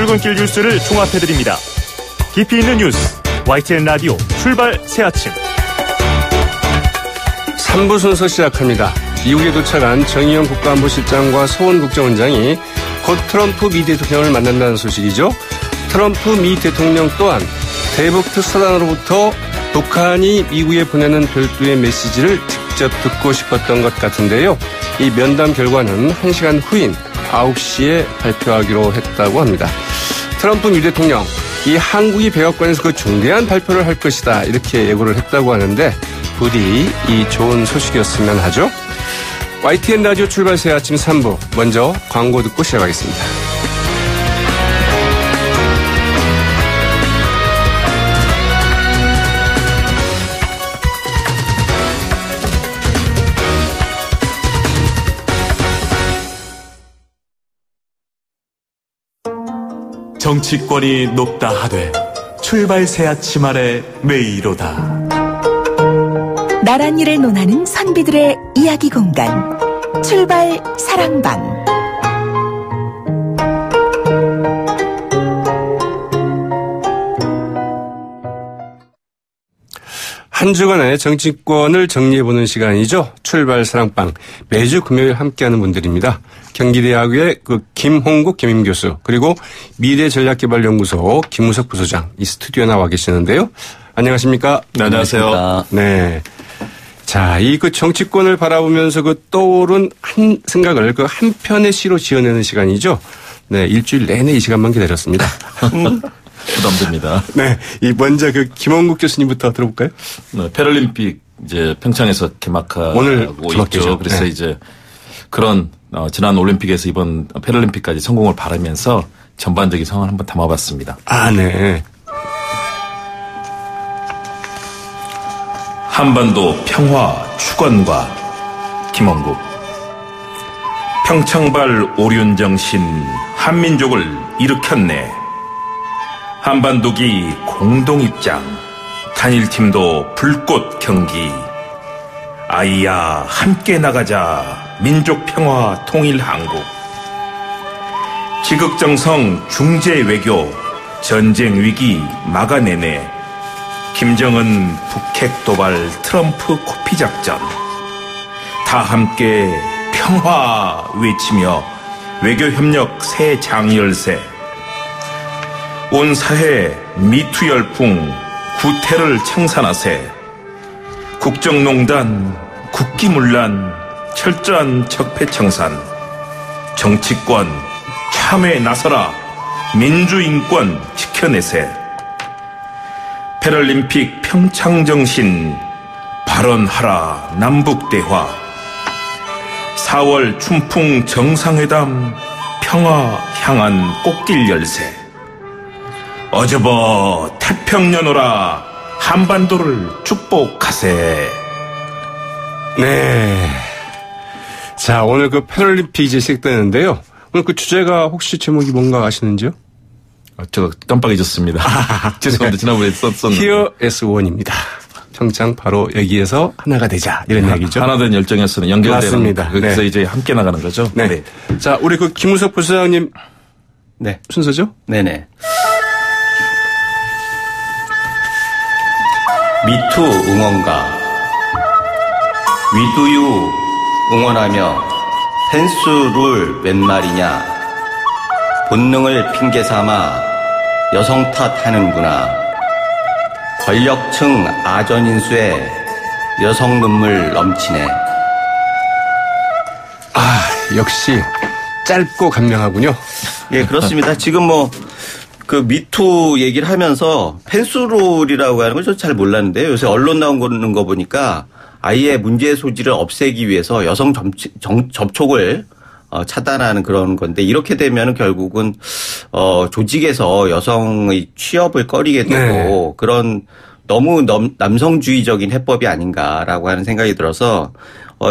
출근길 뉴스를 종합해드립니다. 깊이 있는 뉴스 YTN 라디오 출발 새아침 3부 순서 시작합니다. 미국에 도착한 정의용 국가안보실장과 서원 국정원장이 곧 트럼프 미 대통령을 만난다는 소식이죠. 트럼프 미 대통령 또한 대북 특사단으로부터 북한이 미국에 보내는 별도의 메시지를 직접 듣고 싶었던 것 같은데요. 이 면담 결과는 1시간 후인 9시에 발표하기로 했다고 합니다. 트럼프 미 대통령, 이 한국이 백악관에서 그 중대한 발표를 할 것이다 이렇게 예고를 했다고 하는데 부디 이 좋은 소식이었으면 하죠. YTN 라디오 출발 새 아침 3부 먼저 광고 듣고 시작하겠습니다. 정치권이 높다 하되 출발 새 아침 아래 메이로다. 나란 일을 논하는 선비들의 이야기 공간 출발 사랑방. 한 주간의 정치권을 정리해보는 시간이죠. 출발 사랑방. 매주 금요일 함께하는 분들입니다. 경기대학의 김홍국 겸임교수 그리고 미래전략개발연구소 김우석 부소장 이 스튜디오에 나와 계시는데요. 안녕하십니까? 네, 안녕하세요. 네. 자, 이 정치권을 바라보면서 떠오른 한 생각을 한 편의 시로 지어내는 시간이죠. 네, 일주일 내내 이 시간만 기다렸습니다. 부담됩니다. 네, 먼저 김홍국 교수님부터 들어볼까요? 네, 패럴림픽 이제 평창에서 개막하고 오늘 있죠. 그래서 네. 이제 그런 지난 올림픽에서 이번 패럴림픽까지 성공을 바라면서 전반적인 상황을 한번 담아봤습니다. 아, 네. 한반도 평화 축원과 김홍국. 평창발 오륜정신 한민족을 일으켰네. 한반도기 공동입장 단일팀도 불꽃 경기. 아이야 함께 나가자 민족평화 통일한국. 지극정성 중재외교 전쟁위기 막아내네. 김정은 북핵 도발 트럼프 코피작전. 다 함께 평화 외치며 외교협력 새 장열세. 온 사회 미투 열풍 구태를 청산하세. 국정농단 국기문란 철저한 적폐청산. 정치권 참회에 나서라 민주인권 지켜내세. 패럴림픽 평창정신 발언하라 남북대화. 4월 춘풍 정상회담 평화 향한 꽃길 열세. 어저버 태평연호라 한반도를 축복하세. 네. 자, 오늘 패럴림픽 이제 시작되는데요. 오늘 주제가 혹시 제목이 뭔가 아시는지요? 제가 깜빡 잊었습니다. 죄송합니다. 지난번에 썼었는데. Here as one입니다. 평창 바로 여기에서 하나가 되자 이런 이야기죠. 하나된 열정에서는 연결되는. 맞습니다. 그래서 네. 이제 함께 나가는 거죠. 네. 네. 자, 우리 김우석 부소장님. 네. 순서죠? 네네. 미투 응원가. 위두유 응원하며 펜스룰 웬 말이냐. 본능을 핑계 삼아 여성 탓하는구나. 권력층 아전인수에 여성 눈물 넘치네. 아, 역시 짧고 감명하군요. 예, 그렇습니다. 지금 미투 얘기를 하면서 펜스룰이라고 하는 걸 저 잘 몰랐는데요. 요새 언론 나온 거 보니까 아예 문제의 소지를 없애기 위해서 여성 접촉을 차단하는 그런 건데 이렇게 되면 결국은 조직에서 여성의 취업을 꺼리게 되고 네. 그런 너무 남성주의적인 해법이 아닌가라고 하는 생각이 들어서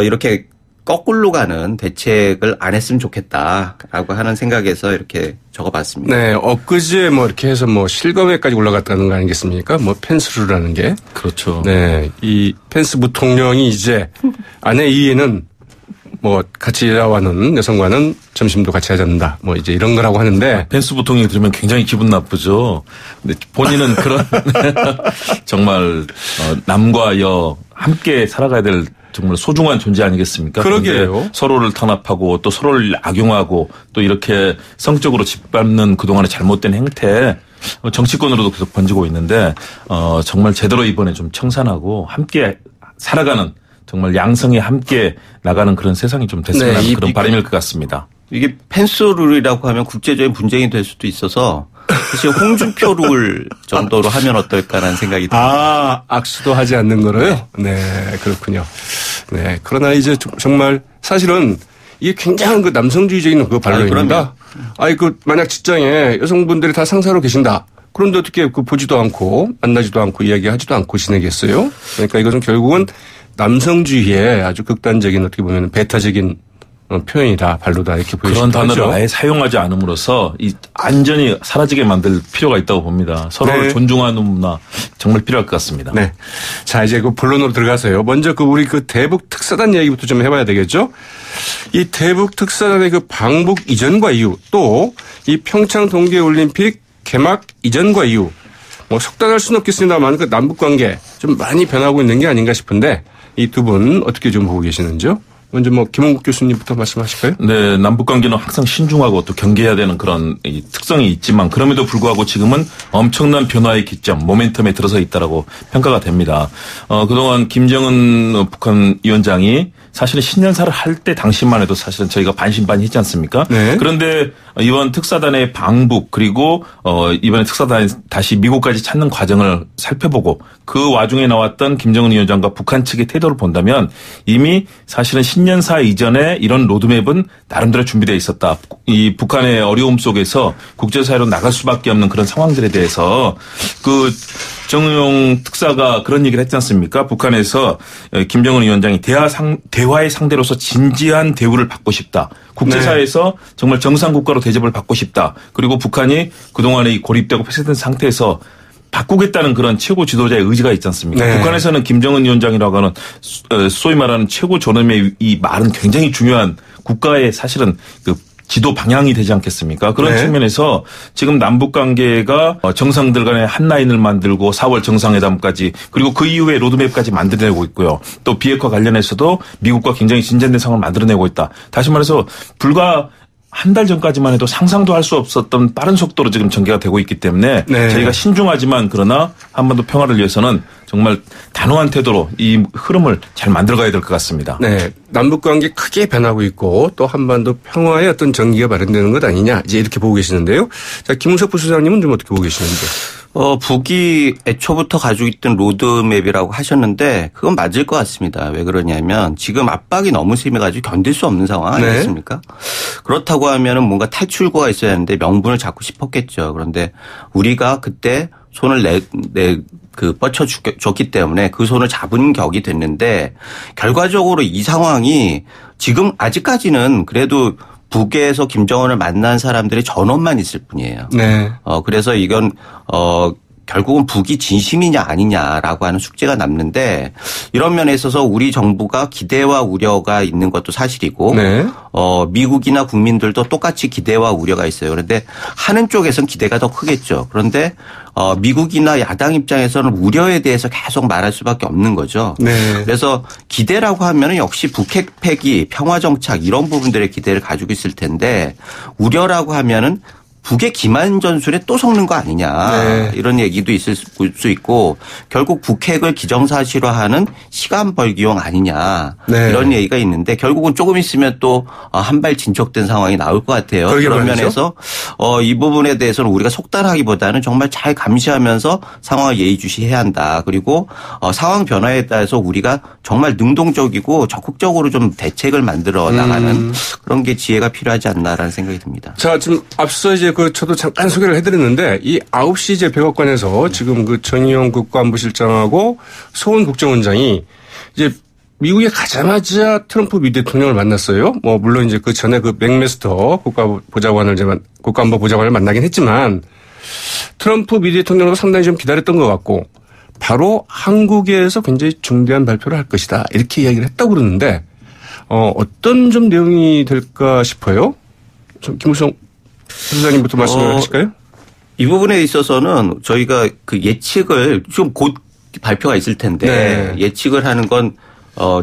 이렇게 거꾸로 가는 대책을 안 했으면 좋겠다라고 하는 생각에서 이렇게 적어봤습니다. 네, 엊그제 이렇게 해서 실검에까지 올라갔다는 거 아니겠습니까? 펜스루라는 게. 그렇죠. 네, 이 펜스 부통령이 이제 아내 이해는 뭐 같이 일하는 여성과는 점심도 같이 하지 않는다. 뭐 이제 이런 거라고 하는데. 펜스 부통령이 들으면 굉장히 기분 나쁘죠. 근데 본인은 그런 정말 남과 여 함께 살아가야 될 정말 소중한 존재 아니겠습니까? 그러게요. 서로를 탄압하고 또 서로를 악용하고 또 이렇게 성적으로 짓밟는 그동안의 잘못된 행태 정치권으로도 계속 번지고 있는데 정말 제대로 이번에 좀 청산하고 함께 살아가는 정말 양성이 함께 나가는 그런 세상이 좀 됐으면 하는 그런 바람일 것 같습니다. 이게 펜스 룰이라고 하면 국제적인 분쟁이 될 수도 있어서 사실 홍준표 룰 정도로 하면 어떨까라는 생각이 듭니다. 악수도 하지 않는 거로요? 네, 그렇군요. 네, 그러나 이제 정말 사실은 이게 굉장한 그 남성주의적인 그 반론입니다. 만약 직장에 여성분들이 다 상사로 계신다. 그런데 어떻게 그 보지도 않고 만나지도 않고 이야기하지도 않고 지내겠어요? 그러니까 이것은 결국은 남성주의의 아주 극단적인 어떻게 보면 배타적인 표현이다, 반로다 이렇게 보여지죠. 그런 단어를 아예 사용하지 않음으로써 완전히 사라지게 만들 필요가 있다고 봅니다. 서로를 존중하는 문화 정말 필요할 것 같습니다. 네. 자, 이제 그 본론으로 들어가서요. 먼저 우리 대북 특사단 이야기부터 좀 해봐야 되겠죠. 이 대북 특사단의 그 방북 이전과 이후 또 이 평창 동계올림픽 개막 이전과 이후 뭐 속단할 수는 없겠습니다만 그 남북 관계 좀 많이 변하고 있는 게 아닌가 싶은데 이 두 분 어떻게 좀 보고 계시는지요? 먼저 김홍국 교수님부터 말씀하실까요? 네, 남북 관계는 항상 신중하고 또 경계해야 되는 그런 특성이 있지만 그럼에도 불구하고 지금은 엄청난 변화의 기점, 모멘텀에 들어서 있다라고 평가가 됩니다. 그동안 김정은 북한 위원장이 사실은 신년사를 할 때 당시만 해도 사실은 저희가 반신반의했지 않습니까? 네. 그런데 이번 특사단의 방북 그리고 이번에 특사단이 다시 미국까지 찾는 과정을 살펴보고 그 와중에 나왔던 김정은 위원장과 북한 측의 태도를 본다면 이미 사실은 신년사 이전에 이런 로드맵은 나름대로 준비되어 있었다. 이 북한의 어려움 속에서 국제사회로 나갈 수밖에 없는 그런 상황들에 대해서 그 정의용 특사가 그런 얘기를 했지 않습니까? 북한에서 김정은 위원장이 대화의 상대로서 진지한 대우를 받고 싶다. 국제사회에서 정말 정상국가로 대접을 받고 싶다. 그리고 북한이 그동안에 고립되고 폐쇄된 상태에서 바꾸겠다는 그런 최고 지도자의 의지가 있지 않습니까? 네. 북한에서는 김정은 위원장이라고 하는 소위 말하는 최고 존엄의 이 말은 굉장히 중요한 국가의 사실은 그 지도 방향이 되지 않겠습니까? 그런 측면에서 지금 남북 관계가 정상들 간의 한 라인을 만들고 4월 정상회담까지 그리고 그 이후에 로드맵까지 만들어내고 있고요. 또 비핵화 관련해서도 미국과 굉장히 진전된 상황을 만들어내고 있다. 다시 말해서 불과 한 달 전까지만 해도 상상도 할 수 없었던 빠른 속도로 지금 전개가 되고 있기 때문에 저희가 신중하지만 그러나 한반도 평화를 위해서는 정말 단호한 태도로 이 흐름을 잘 만들어가야 될 것 같습니다. 네. 남북관계 크게 변하고 있고 또 한반도 평화의 어떤 전기가 마련되는 것 아니냐 이제 이렇게 보고 계시는데요. 자, 김웅석 부소장님은 좀 어떻게 보고 계시는지. 북이 애초부터 가지고 있던 로드맵이라고 하셨는데 그건 맞을 것 같습니다. 왜 그러냐면 지금 압박이 너무 심해가지고 견딜 수 없는 상황 아니겠습니까? 그렇다고 하면은 뭔가 탈출구가 있어야 하는데 명분을 잡고 싶었겠죠. 그런데 우리가 그때 손을 뻗쳐줬기 때문에 그 손을 잡은 격이 됐는데 결과적으로 이 상황이 지금 아직까지는 그래도 북에서 김정은을 만난 사람들의 전원만 있을 뿐이에요. 네. 그래서 이건 결국은 북이 진심이냐 아니냐라고 하는 숙제가 남는데 이런 면에 있어서 우리 정부가 기대와 우려가 있는 것도 사실이고 미국이나 국민들도 똑같이 기대와 우려가 있어요. 그런데 하는 쪽에서는 기대가 더 크겠죠. 그런데 미국이나 야당 입장에서는 우려에 대해서 계속 말할 수밖에 없는 거죠. 그래서 기대라고 하면은 역시 북핵 폐기, 평화 정착 이런 부분들의 기대를 가지고 있을 텐데 우려라고 하면은 북의 기만 전술에 또 속는 거 아니냐 이런 얘기도 있을 수 있고 결국 북핵을 기정사실화하는 시간 벌기용 아니냐 이런 얘기가 있는데 결국은 조금 있으면 또 한 발 진척된 상황이 나올 것 같아요. 그런 면에서 이 부분에 대해서는 우리가 속단하기보다는 정말 잘 감시하면서 상황을 예의주시해야 한다. 그리고 상황 변화에 따라서 우리가 정말 능동적이고 적극적으로 좀 대책을 만들어 나가는 그런 게 지혜가 필요하지 않나라는 생각이 듭니다. 자, 지금 앞서 이제 저도 잠깐 소개를 해드렸는데 이 9시 이제 백악관에서 지금 그 정의용 국가안보실장하고 소원 국정원장이 이제 미국에 가자마자 트럼프 미 대통령을 만났어요. 뭐 물론 이제 그 전에 그 맥메스터 국가안보 보좌관을 만나긴 했지만 트럼프 미 대통령도 상당히 좀 기다렸던 것 같고 바로 한국에서 굉장히 중대한 발표를 할 것이다 이렇게 이야기를 했다고 그러는데 어떤 좀 내용이 될까 싶어요? 김우성 소장님부터 말씀을 하실까요? 이 부분에 있어서는 저희가 그 예측을 좀 곧 발표가 있을 텐데 예측을 하는 건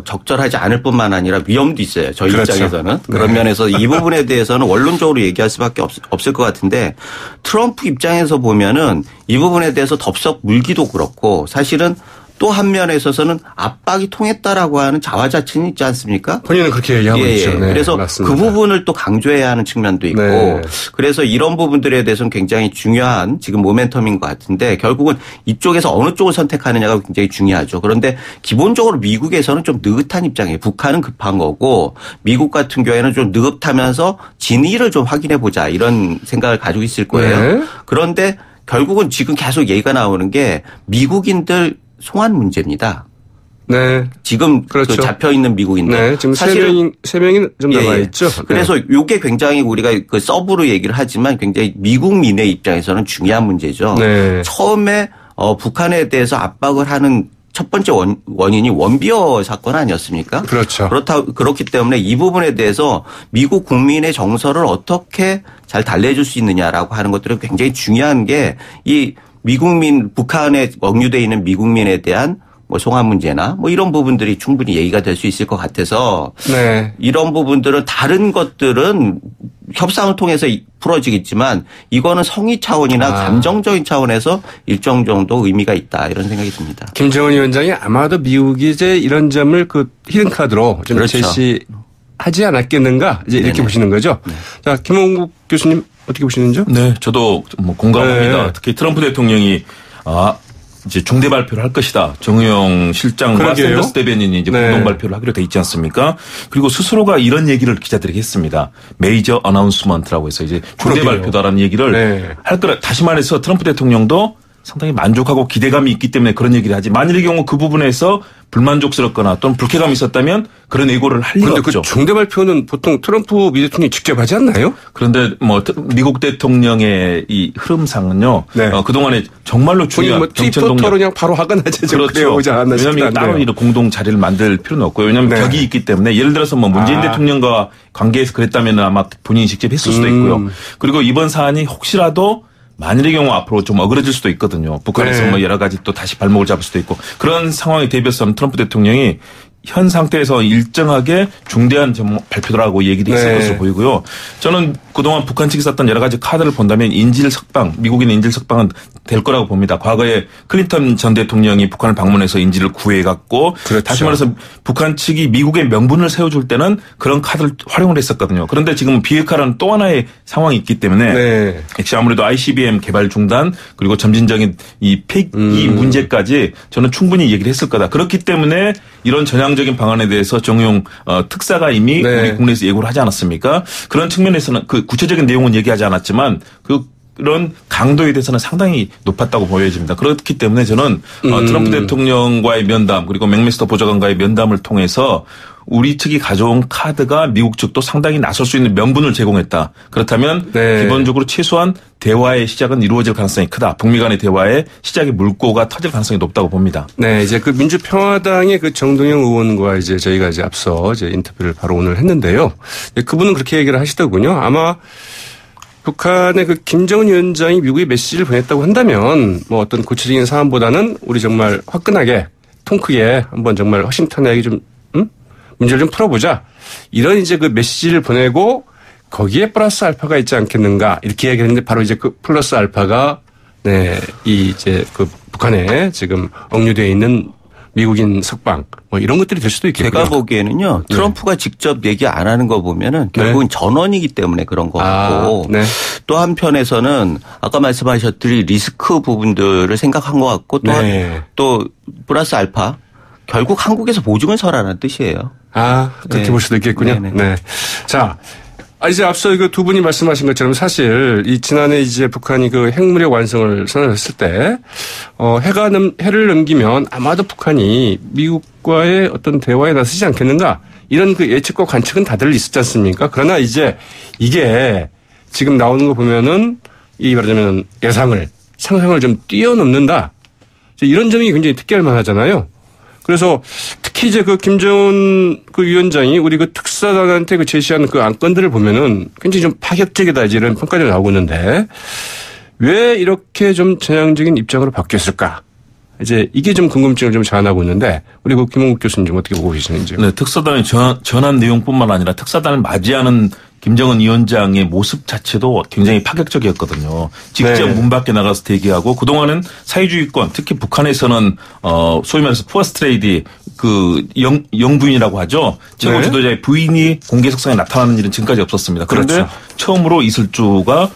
적절하지 않을 뿐만 아니라 위험도 있어요. 저희 그렇죠. 입장에서는. 그런 면에서 이 부분에 대해서는 원론적으로 얘기할 수밖에 없을 것 같은데 트럼프 입장에서 보면은 이 부분에 대해서 덥석 물기도 그렇고 사실은 또 한 면에 있어서는 압박이 통했다라고 하는 자화자찬이 있지 않습니까? 본인은 그렇게 얘기하고 있죠. 네, 그래서 맞습니다. 그 부분을 또 강조해야 하는 측면도 있고 그래서 이런 부분들에 대해서는 굉장히 중요한 지금 모멘텀인 것 같은데 결국은 이쪽에서 어느 쪽을 선택하느냐가 굉장히 중요하죠. 그런데 기본적으로 미국에서는 좀 느긋한 입장이에요. 북한은 급한 거고 미국 같은 경우에는 좀 느긋하면서 진위를 좀 확인해 보자 이런 생각을 가지고 있을 거예요. 그런데 결국은 지금 계속 얘기가 나오는 게 미국인들 송환 문제입니다. 네. 지금 그렇죠. 그 잡혀 있는 미국인들. 네. 지금 세 명이 좀 남아 있죠. 그래서 이게 굉장히 우리가 그 서브로 얘기를 하지만 굉장히 미국민의 입장에서는 중요한 문제죠. 네. 처음에 북한에 대해서 압박을 하는 첫 번째 원인이 원비어 사건 아니었습니까? 그렇죠. 그렇기 때문에 이 부분에 대해서 미국 국민의 정서를 어떻게 잘 달래줄 수 있느냐라고 하는 것들은 굉장히 중요한 게 이 미국민 북한에 억류되어 있는 미국민에 대한 뭐 송환 문제나 뭐 이런 부분들이 충분히 얘기가 될 수 있을 것 같아서 이런 부분들은 다른 것들은 협상을 통해서 풀어지겠지만 이거는 성의 차원이나 감정적인 차원에서 일정 정도 의미가 있다 이런 생각이 듭니다. 김정은 위원장이 아마도 미국이 이제 이런 점을 그 히든카드로 좀 그렇죠. 제시하지 않았겠는가 이제 이렇게 보시는 거죠. 자, 김홍국 교수님 어떻게 보시는지요? 네, 저도 뭐 공감합니다. 특히 트럼프 대통령이 이제 중대 발표를 할 것이다. 정의용 실장과 샌더스 대변인이 이제 공동 발표를 하기로 돼 있지 않습니까? 그리고 스스로가 이런 얘기를 기자들에게 했습니다. 메이저 어나운스먼트라고 해서 이제 중대 발표다라는 얘기를 할 거라. 다시 말해서 트럼프 대통령도 상당히 만족하고 기대감이 있기 때문에 그런 얘기를 하지. 만일의 경우 그 부분에서 불만족스럽거나 또는 불쾌감이 있었다면 그런 예고를 할 리가 없죠. 그런데 그 중대 발표는 보통 트럼프 미 대통령이 직접 하지 않나요? 그런데 뭐 미국 대통령의 이 흐름상은요. 그동안에 정말로 중요한 뭐 트위터로 그냥 바로 하거나 그렇죠. 오지 않았나 왜냐하면 따로 이런 공동 자리를 만들 필요는 없고요. 왜냐하면 벽이 있기 때문에 예를 들어서 뭐 문재인 대통령과 관계에서 그랬다면 아마 본인이 직접 했을 수도 있고요. 그리고 이번 사안이 혹시라도 만일의 경우 앞으로 좀 어그러질 수도 있거든요. 북한에서 뭐 여러 가지 또 다시 발목을 잡을 수도 있고 그런 상황에 대비해서는 트럼프 대통령이 현 상태에서 일정하게 중대한 발표라고 얘기도 있을 것으로 보이고요. 저는 그동안 북한 측이 썼던 여러 가지 카드를 본다면 인질 석방, 미국인 인질 석방은 될 거라고 봅니다. 과거에 클린턴 전 대통령이 북한을 방문해서 인질을 구해갔고 다시 말해서 북한 측이 미국의 명분을 세워줄 때는 그런 카드를 활용을 했었거든요. 그런데 지금 비핵화라는 또 하나의 상황이 있기 때문에 역시 아무래도 ICBM 개발 중단 그리고 점진적인 이 폐기 문제까지 저는 충분히 얘기를 했을 거다. 그렇기 때문에 이런 전향적인 방안에 대해서 정용 특사가 이미 우리 국내에서 예고를 하지 않았습니까? 그런 측면에서는 그 구체적인 내용은 얘기하지 않았지만 그런 강도에 대해서는 상당히 높았다고 보여집니다. 그렇기 때문에 저는 트럼프 대통령과의 면담 그리고 맥메스터 보좌관과의 면담을 통해서 우리 측이 가져온 카드가 미국 측도 상당히 나설 수 있는 명분을 제공했다. 그렇다면 기본적으로 최소한 대화의 시작은 이루어질 가능성이 크다. 북미 간의 대화의 시작의 물꼬가 터질 가능성이 높다고 봅니다. 네, 이제 그 민주평화당의 그 정동영 의원과 이제 저희가 이제 앞서 이제 인터뷰를 바로 오늘 했는데요. 그분은 그렇게 얘기를 하시더군요. 아마 북한의 그 김정은 위원장이 미국에 메시지를 보냈다고 한다면 뭐 어떤 구체적인 사안보다는 우리 정말 화끈하게 통 크게 한번 정말 허심탄회하게 좀 문제를 좀 풀어보자. 이런 이제 그 메시지를 보내고 거기에 플러스 알파가 있지 않겠는가 이렇게 얘기했는데 바로 이제 그 플러스 알파가 이 이제 그 북한에 지금 억류되어 있는 미국인 석방 뭐 이런 것들이 될 수도 있겠고요. 제가 보기에는요. 트럼프가 직접 얘기 안 하는 거 보면은 결국은 전원이기 때문에 그런 거 같고 또 한편에서는 아까 말씀하셨듯이 리스크 부분들을 생각한 것 같고 또 플러스 알파 결국 한국에서 보증을 서라는 뜻이에요. 그렇게 볼 수도 있겠군요. 자, 이제 앞서 그 두 분이 말씀하신 것처럼 사실 이 지난해 이제 북한이 그 핵무력 완성을 선언했을 때 해를 넘기면 아마도 북한이 미국과의 어떤 대화에 나서지 않겠는가 이런 그 예측과 관측은 다들 있었지 않습니까? 그러나 이제 이게 지금 나오는 거 보면은 이 말하자면 상상을 좀 뛰어넘는다. 이런 점이 굉장히 특이할 만하잖아요. 그래서 특히 특히 이제 그 김정은 그 위원장이 우리 그 특사단한테 그 제시하는 그 안건들을 보면은 굉장히 좀 파격적이다 이제 이런 평가들이 나오고 있는데 왜 이렇게 좀 전향적인 입장으로 바뀌었을까? 이제 이게 좀 궁금증을 좀 자아나고 있는데 우리 그 김홍국 교수님 좀 어떻게 보고 계시는지요? 네, 특사단의 전한 내용뿐만 아니라 특사단을 맞이하는 김정은 위원장의 모습 자체도 굉장히 파격적이었거든요. 직접 네. 문 밖에 나가서 대기하고 그동안은 사회주의권 특히 북한에서는 소위 말해서 푸어스트레이디 그 영부인이라고 하죠. 최고 네. 지도자의 부인이 공개 석상에 나타나는 일은 지금까지 없었습니다. 그런데 그렇죠. 처음으로 이슬주가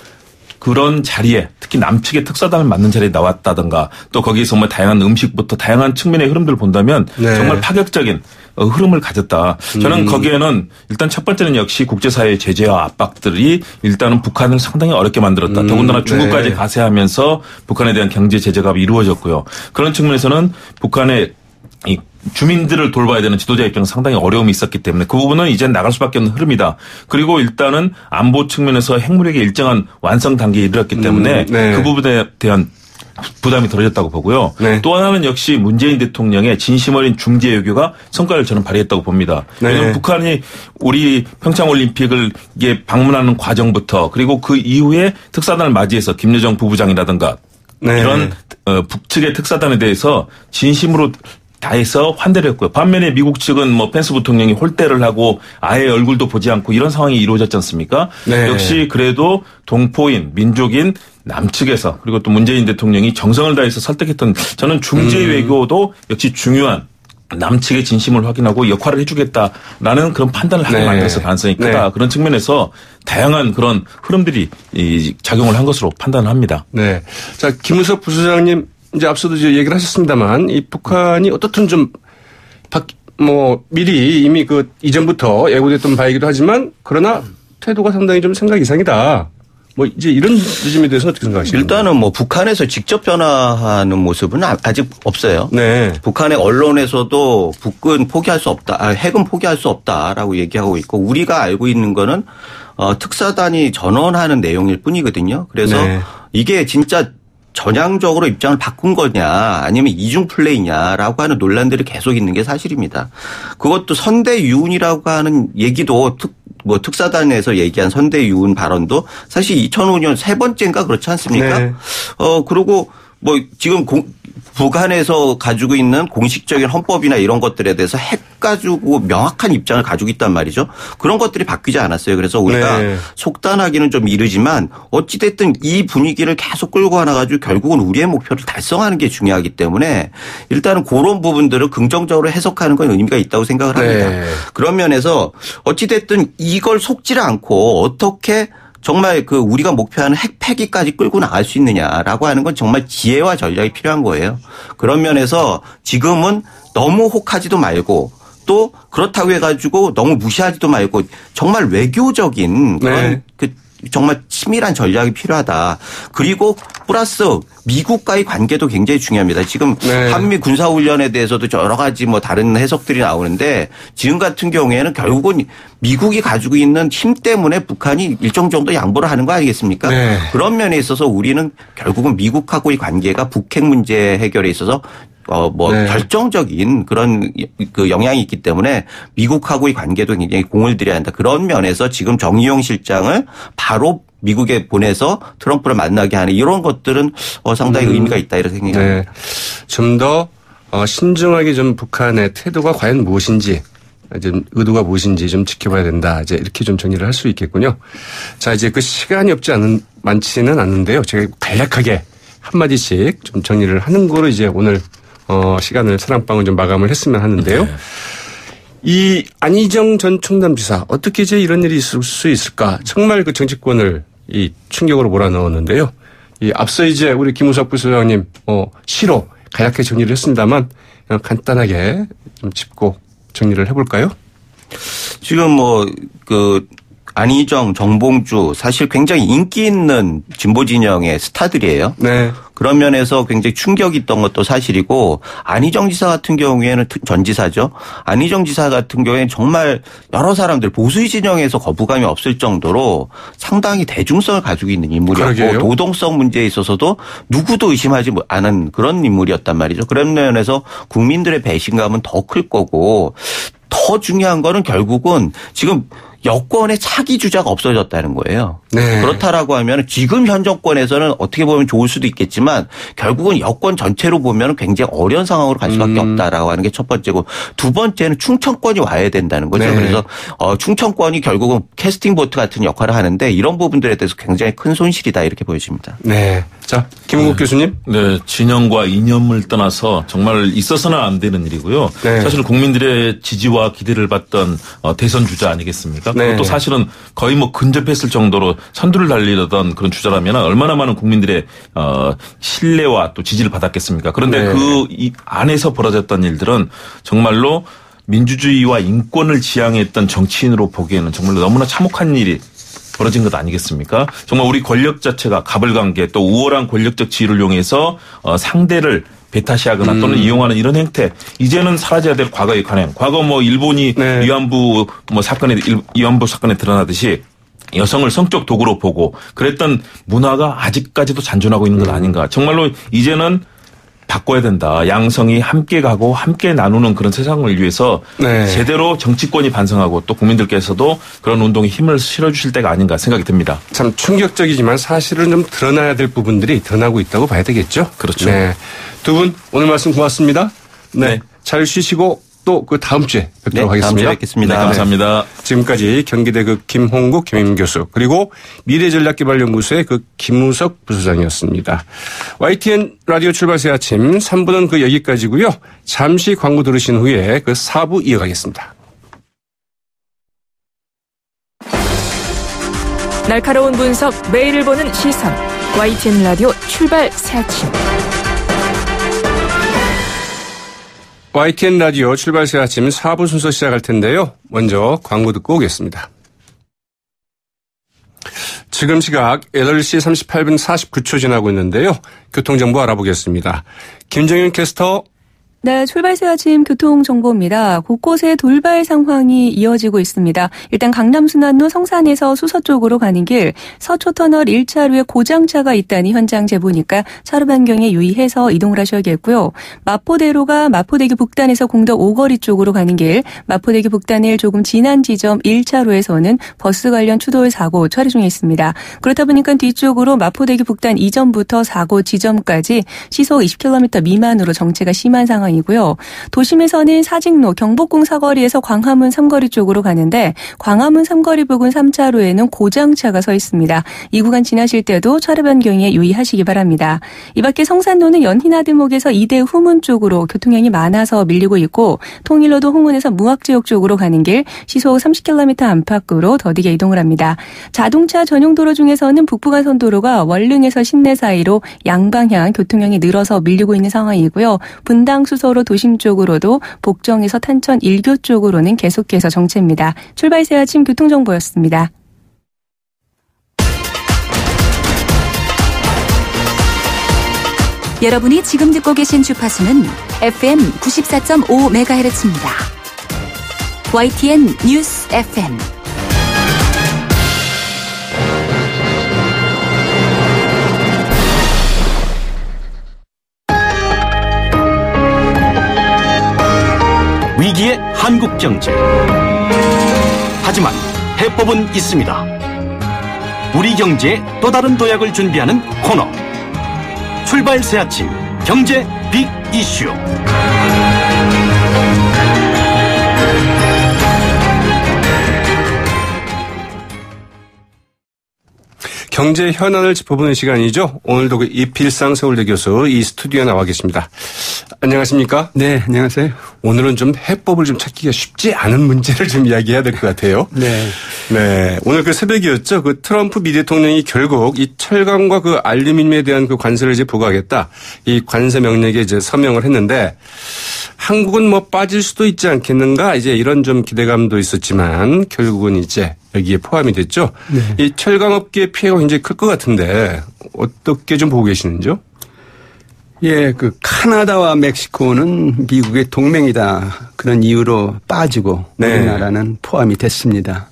그런 자리에 특히 남측의 특사단을 맡는 자리에 나왔다든가 또 거기에 정말 다양한 음식부터 다양한 측면의 흐름들을 본다면 네. 정말 파격적인 흐름을 가졌다. 저는 거기에는 일단 첫 번째는 역시 국제사회의 제재와 압박들이 일단은 북한을 상당히 어렵게 만들었다. 더군다나 중국까지 네. 가세하면서 북한에 대한 경제 제재가 이루어졌고요. 그런 측면에서는 북한의 이 주민들을 돌봐야 되는 지도자 입장은 상당히 어려움이 있었기 때문에 그 부분은 이제 나갈 수밖에 없는 흐름이다. 그리고 일단은 안보 측면에서 핵무력의 일정한 완성 단계에 이르렀기 때문에 네. 그 부분에 대한 부담이 덜어졌다고 보고요. 네. 또 하나는 역시 문재인 대통령의 진심 어린 중재 외교가 성과를 저는 발휘했다고 봅니다. 네. 왜냐하면 북한이 우리 평창올림픽을 이게 방문하는 과정부터 그리고 그 이후에 특사단을 맞이해서 김여정 부부장이라든가 네. 이런 북측의 특사단에 대해서 진심으로 다해서 환대를 했고요. 반면에 미국 측은 뭐 펜스 부통령이 홀대를 하고 아예 얼굴도 보지 않고 이런 상황이 이루어졌지 않습니까? 네. 역시 그래도 동포인 민족인 남측에서 그리고 또 문재인 대통령이 정성을 다해서 설득했던 저는 중재 외교도 역시 중요한 남측의 진심을 확인하고 역할을 해주겠다라는 그런 판단을 하게 네. 만들었을 가능성이 크다. 네. 그런 측면에서 다양한 그런 흐름들이 작용을 한 것으로 판단을 합니다. 네. 자, 김우석 부소장님 이제 앞서도 이제 얘기를 하셨습니다만 이 북한이 어떻든 좀 미리 이미 그 이전부터 예고됐던 바이기도 하지만 그러나 태도가 상당히 좀 생각 이상이다. 뭐 이제 이런 지점에 대해서 어떻게 생각하십니까? 일단은 뭐 북한에서 직접 변화하는 모습은 아직 없어요. 네. 북한의 언론에서도 북은 포기할 수 없다, 핵은 포기할 수 없다라고 얘기하고 있고 우리가 알고 있는 거는 특사단이 전원하는 내용일 뿐이거든요. 그래서 네. 이게 진짜 전향적으로 입장을 바꾼 거냐 아니면 이중 플레이냐라고 하는 논란들이 계속 있는 게 사실입니다. 그것도 선대유운이라고 하는 얘기도 특사단에서 얘기한 선대유운 발언도 사실 2005년 세 번째인가 그렇지 않습니까? 네. 그리고 뭐 지금 북한에서 가지고 있는 공식적인 헌법이나 이런 것들에 대해서 핵 가지고 명확한 입장을 가지고 있단 말이죠. 그런 것들이 바뀌지 않았어요. 그래서 우리가 네. 속단하기는 좀 이르지만 어찌됐든 이 분위기를 계속 끌고 가나가지고 결국은 우리의 목표를 달성하는 게 중요하기 때문에 일단은 그런 부분들을 긍정적으로 해석하는 건 의미가 있다고 생각을 합니다. 네. 그런 면에서 어찌됐든 이걸 속지를 않고 어떻게 정말 우리가 목표하는 핵 폐기까지 끌고 나갈 수 있느냐라고 하는 건 정말 지혜와 전략이 필요한 거예요. 그런 면에서 지금은 너무 혹하지도 말고 또 그렇다고 해가지고 너무 무시하지도 말고 정말 외교적인 그런 네. 정말 치밀한 전략이 필요하다. 그리고 플러스 미국과의 관계도 굉장히 중요합니다. 지금 네. 한미 군사훈련에 대해서도 여러 가지 다른 해석들이 나오는데 지금 같은 경우에는 결국은 미국이 가지고 있는 힘 때문에 북한이 일정 정도 양보를 하는 거 아니겠습니까? 네. 그런 면에 있어서 우리는 결국은 미국하고의 관계가 북핵 문제 해결에 있어서 네. 결정적인 그런 영향이 있기 때문에 미국하고의 관계도 굉장히 공을 들여야 한다. 그런 면에서 지금 정의용 실장을 바로 미국에 보내서 트럼프를 만나게 하는 이런 것들은 상당히 의미가 있다 이렇게 생각합니다. 네. 좀 더 신중하게 좀 북한의 태도가 과연 무엇인지 좀 의도가 무엇인지 좀 지켜봐야 된다. 이제 이렇게 좀 정리를 할 수 있겠군요. 자, 이제 그 시간이 많지는 않은데요. 제가 간략하게 한마디씩 좀 정리를 하는 거로 이제 오늘 시간을 사랑방을 좀 마감을 했으면 하는데요. 네. 이 안희정 전 총장지사 어떻게 이제 이런 일이 있을 수 있을까? 정말 그 정치권을 이 충격으로 몰아넣었는데요. 이 앞서 이제 우리 김우석 부소장님 시로 간략하게 정리를 했습니다만 간단하게 좀 짚고 정리를 해볼까요? 지금 안희정, 정봉주 사실 굉장히 인기 있는 진보 진영의 스타들이에요. 네. 그런 면에서 굉장히 충격이 있던 것도 사실이고 안희정 지사 같은 경우에는 전 지사죠. 안희정 지사 같은 경우에는 정말 여러 사람들 보수 진영에서 거부감이 없을 정도로 상당히 대중성을 가지고 있는 인물이었고 그러게요. 도덕성 문제에 있어서도 누구도 의심하지 않은 그런 인물이었단 말이죠. 그런 면에서 국민들의 배신감은 더 클 거고 더 중요한 거는 결국은 지금 여권의 차기 주자가 없어졌다는 거예요. 네. 그렇다라고 하면 지금 현 정권에서는 어떻게 보면 좋을 수도 있겠지만 결국은 여권 전체로 보면 굉장히 어려운 상황으로 갈 수밖에 없다라고 하는 게 첫 번째고 두 번째는 충청권이 와야 된다는 거죠. 네. 그래서 충청권이 결국은 캐스팅 보트 같은 역할을 하는데 이런 부분들에 대해서 굉장히 큰 손실이다 이렇게 보여집니다. 네. 자, 김은국 교수님. 네, 진영과 이념을 떠나서 정말 있어서는 안 되는 일이고요. 네. 사실 국민들의 지지와 기대를 받던 대선 주자 아니겠습니까? 네. 그것도 사실은 거의 뭐 근접했을 정도로 선두를 달리던 그런 주자라면 얼마나 많은 국민들의 신뢰와 또 지지를 받았겠습니까? 그런데 네. 그 안에서 벌어졌던 일들은 정말로 민주주의와 인권을 지향했던 정치인으로 보기에는 정말 너무나 참혹한 일이 벌어진 것 아니겠습니까? 정말 우리 권력 자체가 가불관계 또 우월한 권력적 지위를 이용해서 상대를 배타시하거나 또는 이용하는 이런 행태 이제는 사라져야 될 과거의 관행. 과거 뭐 일본이 네. 위안부 사건에 드러나듯이 여성을 성적 도구로 보고 그랬던 문화가 아직까지도 잔존하고 있는 것 아닌가. 정말로 이제는 바꿔야 된다. 양성이 함께 가고 함께 나누는 그런 세상을 위해서 네. 제대로 정치권이 반성하고 또 국민들께서도 그런 운동에 힘을 실어주실 때가 아닌가 생각이 듭니다. 참 충격적이지만 사실은 좀 드러나야 될 부분들이 드러나고 있다고 봐야 되겠죠. 그렇죠. 네. 두 분 오늘 말씀 고맙습니다. 네. 네. 잘 쉬시고 또 그 다음 주에 뵙도록 다음 하겠습니다. 주에 뵙겠습니다. 네, 감사합니다. 지금까지 경기대 김홍국 김임 교수 그리고 미래전략개발연구소의 김우석 부소장이었습니다. YTN 라디오 출발새 아침 3부는 여기까지고요. 잠시 광고 들으신 후에 4부 이어가겠습니다. 날카로운 분석, 매일을 보는 시선. YTN 라디오 출발 새 아침. YTN 라디오 출발새 아침 4부 순서 시작할 텐데요. 먼저 광고 듣고 오겠습니다. 지금 시각 8시 38분 49초 지나고 있는데요. 교통정보 알아보겠습니다. 김정윤 캐스터. 네, 출발새 아침 교통정보입니다. 곳곳에 돌발 상황이 이어지고 있습니다. 일단 강남순환로 성산에서 수서 쪽으로 가는 길 서초터널 1차로에 고장차가 있다니 현장 제보니까 차로 변경에 유의해서 이동을 하셔야겠고요. 마포대로가 마포대교 북단에서 공덕 오거리 쪽으로 가는 길 마포대교 북단을 조금 지난 지점 1차로에서는 버스 관련 추돌 사고 처리 중에 있습니다. 그렇다 보니까 뒤쪽으로 마포대교 북단 이전부터 사고 지점까지 시속 20km 미만으로 정체가 심한 상황 이고요. 도심에서는 사직로 경복궁 사거리에서 광화문 삼거리 쪽으로 가는데 광화문 삼거리 부근 3차로에는 고장차가 서 있습니다. 이 구간 지나실 때도 차로 변경에 유의하시기 바랍니다. 이 밖에 성산로는 연희나들목에서 이대 후문 쪽으로 교통량이 많아서 밀리고 있고 통일로도 홍은에서 무학지역 쪽으로 가는 길 시속 30km 안팎으로 더디게 이동을 합니다. 자동차 전용 도로 중에서는 북부간선도로가 월릉에서 신내 사이로 양방향 교통량이 늘어서 밀리고 있는 상황이고요. 분당 수서로 도심 쪽으로도 복정에서 탄천 1교 쪽으로는 계속해서 정체입니다. 출발새 아침 교통정보였습니다. 여러분이 지금 듣고 계신 주파수는 FM 94.5MHz입니다. YTN 뉴스 FM. 위기의 한국 경제. 하지만 해법은 있습니다. 우리 경제에 또 다른 도약을 준비하는 코너. 출발 새 아침 경제 빅 이슈. 경제 현안을 짚어보는 시간이죠. 오늘도 이필상 서울대 교수 이 스튜디오에 나와 계십니다. 안녕하십니까? 네, 안녕하세요. 오늘은 좀 해법을 좀 찾기가 쉽지 않은 문제를 좀 이야기해야 될 것 같아요. 네. 네. 오늘 새벽이었죠. 트럼프 미 대통령이 결국 이 철강과 알루미늄에 대한 관세를 이제 부과하겠다. 이 관세 명령에 이제 서명을 했는데 한국은 빠질 수도 있지 않겠는가 이제 이런 좀 기대감도 있었지만 결국은 이제 여기에 포함이 됐죠. 네. 이 철강업계의 피해가 굉장히 클 것 같은데 어떻게 좀 보고 계시는지요? 예, 그 카나다와 멕시코는 미국의 동맹이다. 그런 이유로 빠지고 네. 우리나라는 포함이 됐습니다.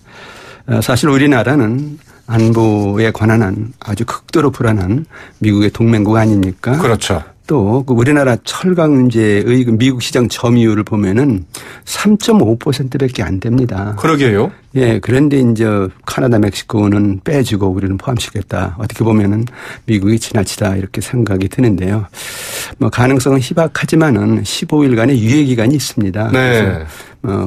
사실 우리나라는 안보에 관한 한 아주 극도로 불안한 미국의 동맹국 아닙니까? 그렇죠. 또 그 우리나라 철강 문제의 미국 시장 점유율을 보면은 3.5%밖에 안 됩니다. 그러게요. 예, 그런데 이제 카나다, 멕시코는 빼주고 우리는 포함시켰다. 어떻게 보면은 미국이 지나치다 이렇게 생각이 드는데요. 뭐 가능성은 희박하지만은 15일간의 유예 기간이 있습니다. 네.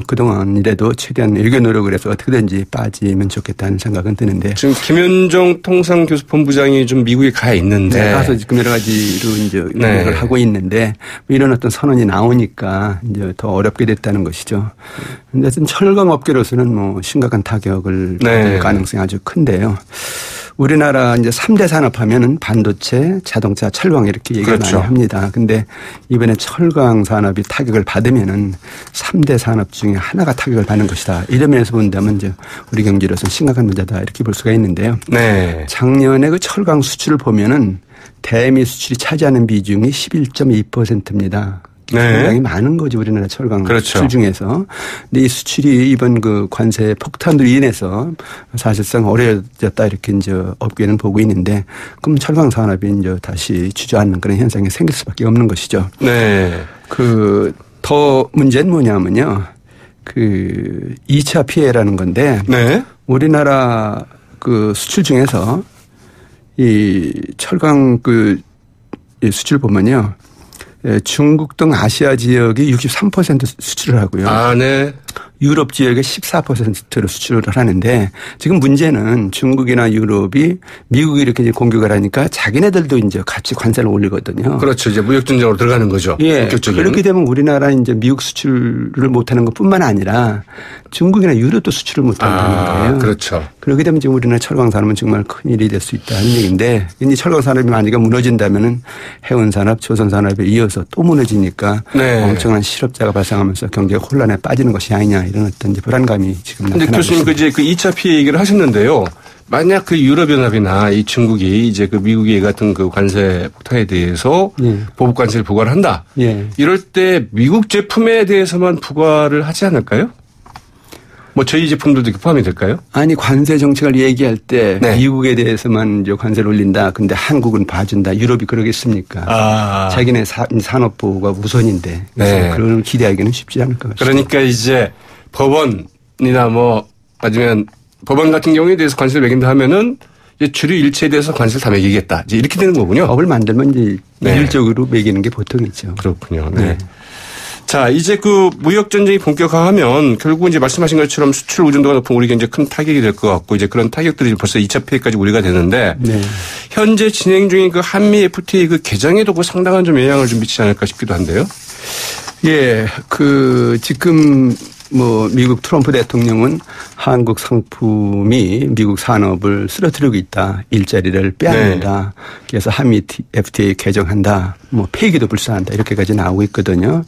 그동안이라도 최대한 일개 노력을 해서 어떻게든지 빠지면 좋겠다는 생각은 드는데. 지금 김현정 통상교섭본부장이 좀 미국에 가 있는데. 네, 가서 지금 여러 가지로 이제 노력을 하고 있는데 이런 어떤 선언이 나오니까 이제 더 어렵게 됐다는 것이죠. 근데 하여튼 철강 업계로서는 뭐 심각한 타격을 받을 가능성이 아주 큰데요. 우리나라 이제 3대 산업 하면은 반도체, 자동차, 철강 이렇게 얘기를 많이 합니다. 근데 이번에 철강 산업이 타격을 받으면은 3대 산업 중에 하나가 타격을 받는 것이다. 이런 면에서 본다면 이제 우리 경제로서 심각한 문제다. 이렇게 볼 수가 있는데요. 네. 작년에 그 철강 수출을 보면은 대미 수출이 차지하는 비중이 11.2%입니다. 굉장히 많은 거죠. 우리나라 철강 수출 중에서. 근데 이 수출이 이번 그 관세 폭탄으로 인해서 사실상 어려워졌다 이렇게 이제 업계는 보고 있는데 그럼 철강 산업이 이제 다시 주저앉는 그런 현상이 생길 수밖에 없는 것이죠. 네. 그 더 문제는 뭐냐면요. 그 2차 피해라는 건데. 네. 우리나라 그 수출 중에서 이 철강 그 수출 보면요. 중국 등 아시아 지역이 63% 수출을 하고요. 아, 네. 유럽 지역에 14%로 수출을 하는데 지금 문제는 중국이나 유럽이 미국이 이렇게 이제 공격을 하니까 자기네들도 이제 같이 관세를 올리거든요. 그렇죠. 이제 무역 전쟁으로 들어가는 거죠. 예. 그렇게 되면 우리나라 이제 미국 수출을 못하는 것뿐만 아니라 중국이나 유럽도 수출을 못한다는 거예요. 그렇죠. 그렇게 되면 지금 우리나라 철강 산업은 정말 큰 일이 될 수 있다는 얘기인데 이 철강 산업이 만약에 무너진다면은 해운 산업, 조선 산업에 이어서 또 무너지니까 엄청난 실업자가 발생하면서 경제가 혼란에 빠지는 것이 아니냐. 이런 어떤 이제 불안감이 지금 나타나고 있습니다. 교수님, 이제 그 2차 피해 얘기를 하셨는데요. 만약 그 유럽연합이나 이 중국이 이제 그 미국의 같은 그 관세 폭탄에 대해서 보복 관세를 부과를 한다. 이럴 때 미국 제품에 대해서만 부과를 하지 않을까요? 뭐 저희 제품들도 포함이 될까요? 아니 관세 정책을 얘기할 때 미국에 대해서만 이제 관세를 올린다. 근데 한국은 봐준다. 유럽이 그러겠습니까? 자기네 산업 보호가 우선인데 그런 기대하기는 쉽지 않을 것 같습니다. 그러니까 이제 법원이나 뭐 아니면 법원 같은 경우에 대해서 관세를 매긴다 하면은 이제 주류 일체에 대해서 관세를 다 매기겠다. 이제 이렇게 되는 거군요. 법을 만들면 이제 일률적으로 매기는 게 보통이죠. 그렇군요. 네. 자, 이제 그 무역 전쟁이 본격화하면 결국은 이제 말씀하신 것처럼 수출 의존도가 높은 우리 경제에 큰 타격이 될 것 같고 이제 그런 타격들이 벌써 2차 피해까지 우리가 되는데 현재 진행 중인 그 한미 FTA 그 개정에도 그 상당한 좀 영향을 좀 미치지 않을까 싶기도 한데요. 예, 그 지금 뭐 미국 트럼프 대통령은 한국 상품이 미국 산업을 쓰러뜨리고 있다. 일자리를 빼앗는다. 그래서 한미 FTA 개정한다. 뭐 폐기도 불사한다. 이렇게까지 나오고 있거든요.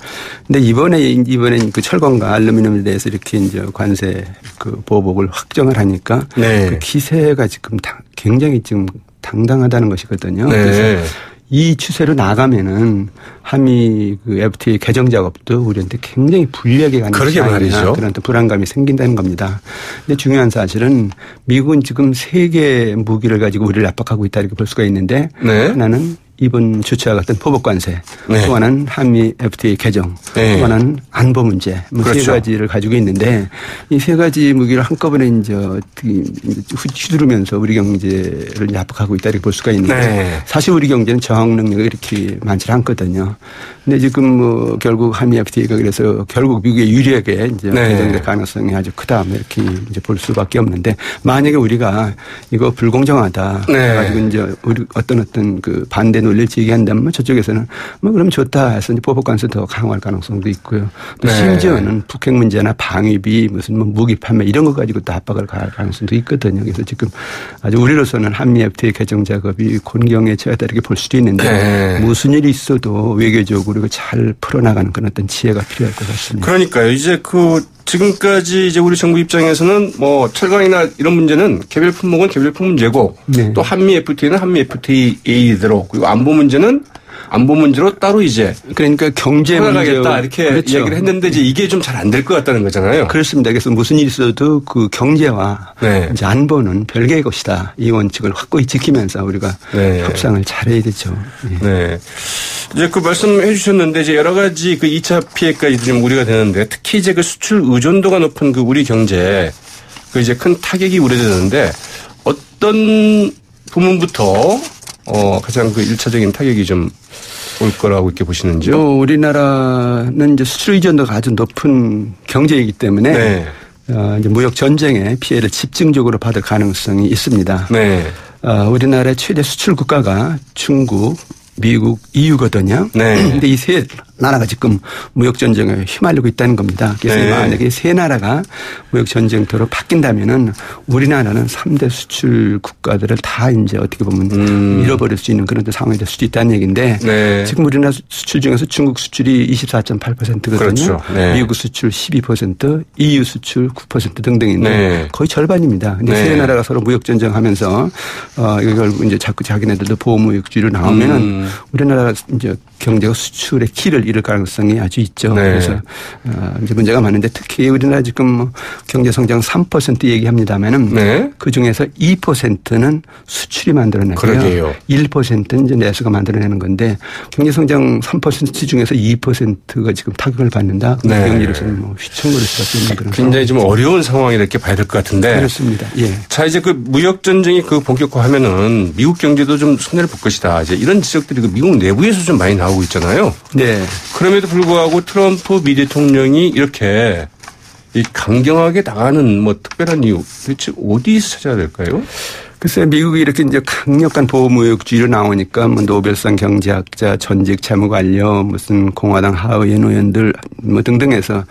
근데 이번엔 그 철강과 알루미늄에 대해서 이렇게 이제 관세 그 보복을 확정을 하니까 그 기세가 지금 굉장히 지금 당당하다는 것이거든요. 그래서 이 추세로 나가면은 한미 그 FTA 개정 작업도 우리한테 굉장히 불리하게 가는 그러게 말이죠. 그런 또 불안감이 생긴다는 겁니다. 근데 중요한 사실은 미국은 지금 세 개의 무기를 가지고 우리를 압박하고 있다 이렇게 볼 수가 있는데 하나는 이번 조치와 같은 보복 관세, 또 하나는 한미 FTA 개정, 또 하나는 안보 문제, 뭐 세 가지를 가지고 있는데 이 세 가지 무기를 한꺼번에 이제 휘두르면서 우리 경제를 압박하고 있다 이렇게 볼 수가 있는데 사실 우리 경제는 저항 능력이 이렇게 많지 않거든요. 근데 지금 뭐 결국 한미 FTA가 그래서 결국 미국에 유리하게 이제 개정될 가능성이 아주 크다 이렇게 이제 볼 수밖에 없는데 만약에 우리가 이거 불공정하다 가지고 이제 우리 어떤 그 반대 논리를 제기한다면 저쪽에서는 뭐 그럼 좋다 해서 이제 보복 관세 더 강화할 가능성도 있고요. 또 심지어는 북핵 문제나 방위비 무슨 뭐 무기 판매 이런 거 가지고 또 압박을 가할 가능성도 있거든요. 그래서 지금 아주 우리로서는 한미 FTA 개정 작업이 곤경에 처하다 이렇게 볼 수도 있는데 무슨 일이 있어도 외교적으로 잘 풀어나가는 그런 어떤 지혜가 필요할 것 같습니다. 그러니까요. 이제 지금까지 이제 우리 정부 입장에서는 뭐 철강이나 이런 문제는 개별 품목은 개별 품목 문제고 또 한미 FTA는 한미 FTA대로 그리고 안보 문제는 안보 문제로 따로 이제 그러니까 경제 문제겠다 이렇게 그렇죠. 이야기를 했는데 이제 이게 좀 잘 안 될 것 같다는 거잖아요. 그렇습니다. 그래서 무슨 일이 있어도 그 경제와 이제 안보는 별개의 것이다. 이 원칙을 확고히 지키면서 우리가 협상을 잘해야 되죠. 네. 이제 그 말씀해 주셨는데 이제 여러 가지 그 2차 피해까지 좀 우려가 되는데 특히 이제 그 수출 의존도가 높은 그 우리 경제 그 이제 큰 타격이 우려되는데 어떤 부문부터 가장 그 1차적인 타격이 좀 올 거라고 이렇게 보시는지요? 우리나라는 이제 수출 의존도가 아주 높은 경제이기 때문에 이제 무역 전쟁의 피해를 집중적으로 받을 가능성이 있습니다. 우리나라의 최대 수출 국가가 중국, 미국, EU거든요. 그런데 이 세 나라가 지금 무역 전쟁에 휘말리고 있다는 겁니다. 그래서 만약에 세 나라가 무역 전쟁터로 바뀐다면은 우리나라는 3대 수출 국가들을 다 이제 어떻게 보면 잃어버릴 수 있는 그런 상황이 될 수도 있다는 얘기인데 지금 우리나라 수출 중에서 중국 수출이 24.8%거든요. 그렇죠. 미국 수출 12%, EU 수출 9% 등등인데 거의 절반입니다. 근데 세 나라가 서로 무역 전쟁하면서 이걸 이제 자꾸 자기네들도 보호무역주의로 나오면은 우리나라 이제 경제가 수출의 키를 잃을 가능성이 아주 있죠. 그래서 이제 문제가 많은데 특히 우리나라 지금 경제 성장 3% 얘기합니다만은 그 중에서 2%는 수출이 만들어내고요. 1%는 이제 내수가 만들어내는 건데 경제 성장 3% 중에서 2%가 지금 타격을 받는다. 경제로서는 뭐 휘청거릴 수밖에 없는 그런 굉장히 좀 어려운 상황이 이렇게 봐야 될 것 같은데. 그렇습니다. 자 이제 그 무역 전쟁이 그 본격화하면은 미국 경제도 좀 손해를 볼 것이다. 이제 이런 지적들이 그 미국 내부에서 좀 많이 나오고 있잖아요. 그럼에도 불구하고 트럼프 미 대통령이 이렇게 이 강경하게 나가는 뭐 특별한 이유 도대체 어디서 찾아야 될까요? 글쎄 미국이 이렇게 이제 강력한 보호무역주의로 나오니까 뭐 노벨상 경제학자, 전직 재무관료, 무슨 공화당 하의원 의원들 뭐 등등해서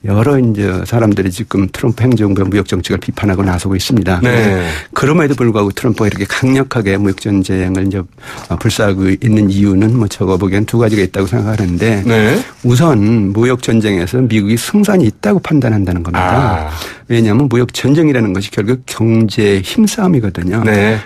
여러 이제 사람들이 지금 트럼프 행정부의 무역 정책을 비판하고 나서고 있습니다. 그럼에도 불구하고 트럼프가 이렇게 강력하게 무역 전쟁을 이제 불사하고 있는 이유는 뭐 저거 보기엔 두 가지가 있다고 생각하는데 우선 무역 전쟁에서 미국이 승산이 있다고 판단한다는 겁니다. 왜냐하면 무역 전쟁이라는 것이 결국 경제 힘싸움이거든요.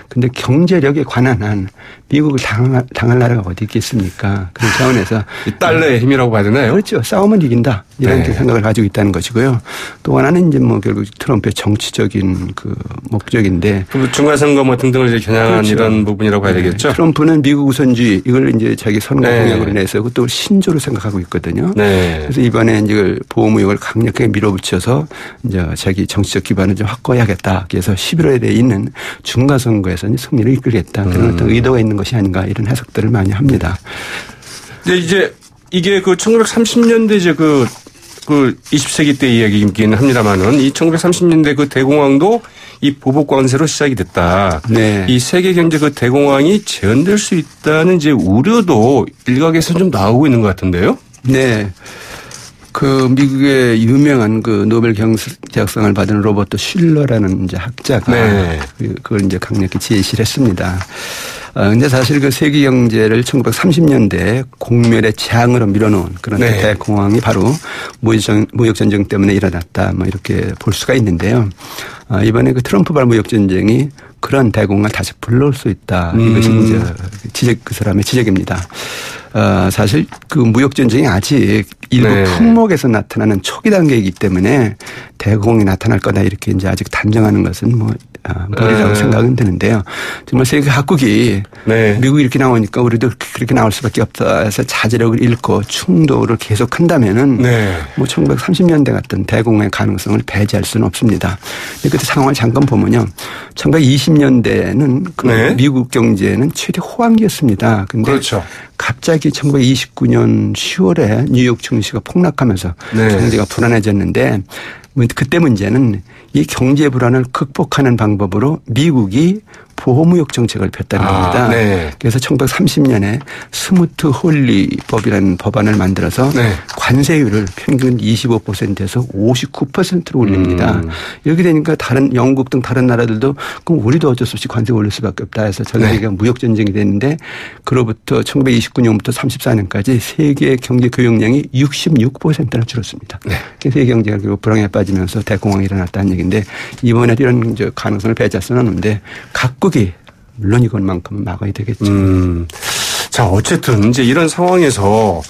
그런데 경제력에 관한 한 미국을 당할 나라가 어디 있겠습니까? 그런 차원에서 달러의 힘이라고 봐야 되나요? 그렇죠. 싸우면 이긴다. 이런 생각을 가지고 있다는 것이고요. 또 하나는 이제 뭐 결국 트럼프의 정치적인 그 목적인데. 중간선거 뭐 등등을 이제 겨냥한 이런 부분이라고 봐야 되겠죠. 트럼프는 미국 우선주의 이걸 이제 자기 선거 공약으로 내서 또 신조로 생각하고 있거든요. 그래서 이번에 이제 보호무역을 강력하게 밀어붙여서 이제 자기 정치적 기반을 좀 확고해야겠다. 그래서 11월에 있는 중간선거에서 이제 승리를 이끌겠다. 그런 어떤 의도가 있는 것이 아닌가 이런 해석들을 많이 합니다. 근데 이제 이게 그 1930년대 이제 그 20세기 때 이야기이긴 합니다만은 이 1930년대 그 대공황도 이 보복 관세로 시작이 됐다. 이 세계 경제 그 대공황이 재현될 수 있다는 이제 우려도 일각에서 좀 나오고 있는 것 같은데요. 그 미국의 유명한 그 노벨 경제학상을 받은 로버트 슐러라는 이제 학자가 그걸 이제 강력히 제시를 했습니다. 근데 사실 그 세계 경제를 1930년대 공멸의 재앙으로 밀어놓은 그런 대공황이 바로 무역 전쟁 때문에 일어났다. 뭐 이렇게 볼 수가 있는데요. 이번에 그 트럼프발 무역 전쟁이 그런 대공황을 다시 불러올 수 있다. 이것이 이제 그 사람의 지적입니다. 사실 그 무역 전쟁이 아직 일부 품목에서 나타나는 초기 단계이기 때문에 대공황이 나타날 거다 이렇게 이제 아직 단정하는 것은 뭐 무리라고 생각은 드는데요. 정말 세계 각국이 미국이 이렇게 나오니까 우리도 그렇게 나올 수밖에 없다 해서 자제력을 잃고 충돌을 계속한다면은 뭐 1930년대 같은 대공황의 가능성을 배제할 수는 없습니다. 그때 상황을 잠깐 보면요. 1920년대는 그 미국 경제는 최대 호황기였습니다. 근데 갑자기 1929년 10월에 뉴욕 증시가 폭락하면서 경제가 불안해졌는데 그때 문제는 이 경제 불안을 극복하는 방법으로 미국이 보호무역 정책을 폈다는 겁니다. 그래서 1930년에 스무트 홀리법이라는 법안을 만들어서 관세율을 평균 25%에서 59%로 올립니다. 이렇게 되니까 다른 영국 등 다른 나라들도 그럼 우리도 어쩔 수 없이 관세 올릴 수밖에 없다 해서 전 세계가 무역 전쟁이 됐는데 그로부터 1929년부터 34년까지 세계 경제 교역량이 66%나 줄었습니다. 그래서 세계 경제가 결국 불황에 빠지면서 대공황이 일어났다는 얘기인데 이번에 이런 가능성을 배제할 수는 없는데 각국이 물론 이것만큼은 막아야 되겠죠. 자, 어쨌든 이제 이런 상황에서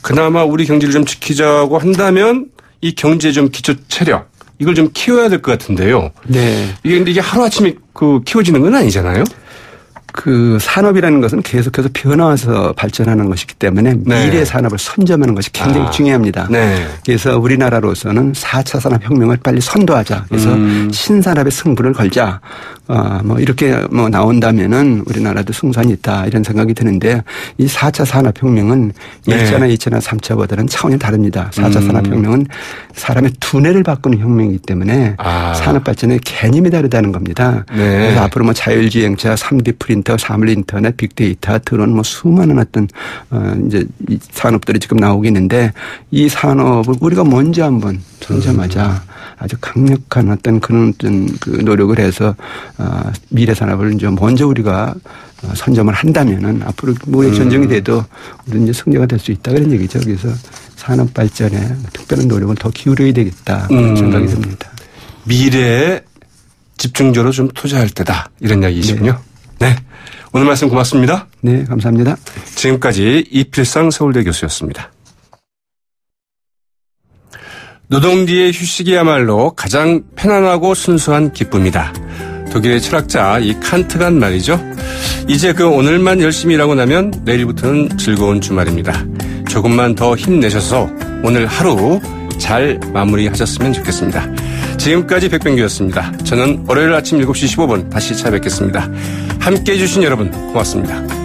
그나마 우리 경제를 좀 지키자고 한다면 이 경제 좀 기초 체력 이걸 좀 키워야 될 것 같은데요. 네. 근데 이게 하루아침에 키워지는 건 아니잖아요. 그 산업이라는 것은 계속해서 변화해서 발전하는 것이기 때문에 미래 산업을 선점하는 것이 굉장히 중요합니다. 네. 그래서 우리나라로서는 4차 산업혁명을 빨리 선도하자. 그래서 신산업의 승부를 걸자. 이렇게 나온다면은 우리나라도 승산이 있다 이런 생각이 드는데 이 4차 산업혁명은 1차나 2차나 3차보다는 차원이 다릅니다. 4차 산업혁명은 사람의 두뇌를 바꾸는 혁명이기 때문에 산업 발전의 개념이 다르다는 겁니다. 네. 그래서 앞으로 자율주행차, 3D 프린터, 사물 인터넷, 빅데이터, 드론 수많은 어떤 이제 이 산업들이 지금 나오고 있는데 이 산업을 우리가 먼저 한번 선점하자. 아주 강력한 어떤 그런 그 노력을 해서 미래 산업을 이제 먼저 우리가 선점을 한다면은 앞으로 뭐의 전쟁이 돼도 우리는 이제 승리가 될 수 있다 그런 얘기죠. 그래서 산업 발전에 특별한 노력을 더 기울여야 되겠다 그런 생각이 듭니다. 미래에 집중적으로 좀 투자할 때다 이런 이야기이시군요. 네. 오늘 말씀 고맙습니다. 네, 감사합니다. 지금까지 이필상 서울대 교수였습니다. 노동 뒤의 휴식이야말로 가장 편안하고 순수한 기쁨이다. 독일의 철학자 이 칸트가 한 말이죠. 이제 오늘만 열심히 일하고 나면 내일부터는 즐거운 주말입니다. 조금만 더 힘내셔서 오늘 하루 잘 마무리하셨으면 좋겠습니다. 지금까지 백병규였습니다. 저는 월요일 아침 7시 15분 다시 찾아뵙겠습니다. 함께해 주신 여러분 고맙습니다.